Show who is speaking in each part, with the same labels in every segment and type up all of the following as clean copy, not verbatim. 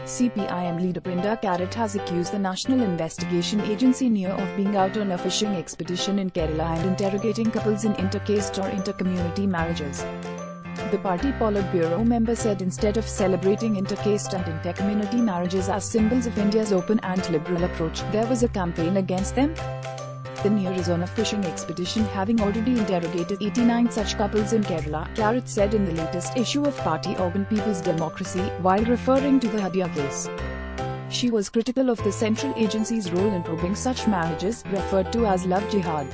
Speaker 1: CPIM leader Brinda Karat has accused the National Investigation Agency NIA of being out on a fishing expedition in Kerala and interrogating couples in intercaste or intercommunity marriages. The party Politburo member said instead of celebrating intercaste and intercommunity marriages as symbols of India's open and liberal approach, there was a campaign against them. The NIA is on a fishing expedition, having already interrogated 89 such couples in Kerala, Karat said in the latest issue of party organ People's Democracy, while referring to the Hadiya case. She was critical of the central agency's role in probing such marriages, referred to as Love Jihad.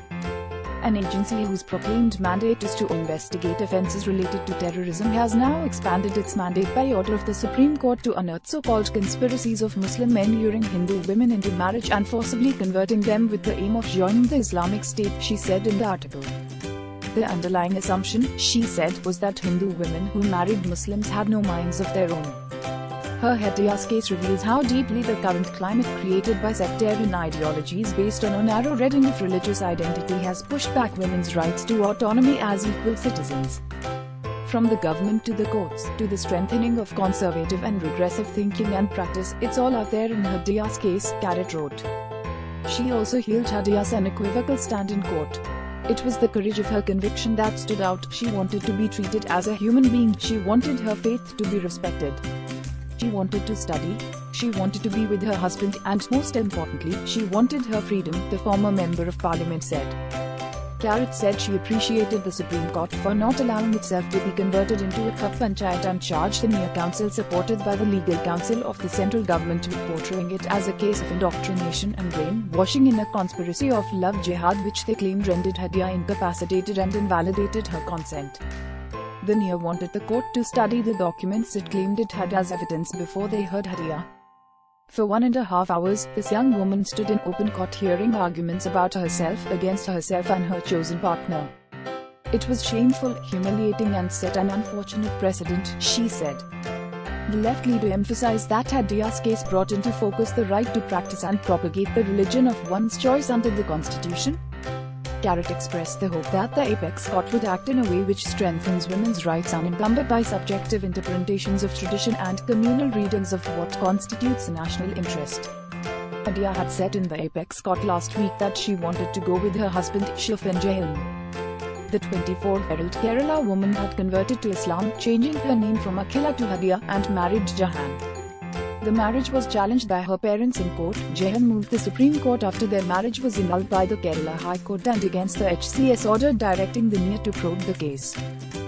Speaker 1: An agency whose proclaimed mandate is to investigate offences related to terrorism has now expanded its mandate by order of the Supreme Court to unearth so-called conspiracies of Muslim men luring Hindu women into marriage and forcibly converting them with the aim of joining the Islamic State, she said in the article. The underlying assumption, she said, was that Hindu women who married Muslims had no minds of their own. Her Hadiya's case reveals how deeply the current climate created by sectarian ideologies based on a narrow reading of religious identity has pushed back women's rights to autonomy as equal citizens. From the government to the courts, to the strengthening of conservative and regressive thinking and practice, it's all out there in Hadiya's case, Karat wrote. She also hailed Hadiya's unequivocal stand in court. It was the courage of her conviction that stood out. She wanted to be treated as a human being. She wanted her faith to be respected. She wanted to study, she wanted to be with her husband, and most importantly, she wanted her freedom, the former member of parliament said. Karat said she appreciated the Supreme Court for not allowing itself to be converted into a cup panchayat and charged the NIA council supported by the legal council of the central government with portraying it as a case of indoctrination and brainwashing in a conspiracy of love jihad which they claimed rendered Hadiya incapacitated and invalidated her consent. The NIA wanted the court to study the documents it claimed it had as evidence before they heard Hadiya. For 1.5 hours, this young woman stood in open court hearing arguments about herself, against herself and her chosen partner. It was shameful, humiliating and set an unfortunate precedent, she said. The left leader emphasized that Hadiya's case brought into focus the right to practice and propagate the religion of one's choice under the constitution. Karat expressed the hope that the apex court would act in a way which strengthens women's rights unencumbered by subjective interpretations of tradition and communal readings of what constitutes a national interest. Hadiya had said in the apex court last week that she wanted to go with her husband, Shafin Jahan. The 24-year-old Kerala woman had converted to Islam, changing her name from Akhila to Hadiya, and married Jahan. The marriage was challenged by her parents in court. Jahan moved the Supreme Court after their marriage was annulled by the Kerala High Court and against the HCS order directing the NIA to probe the case.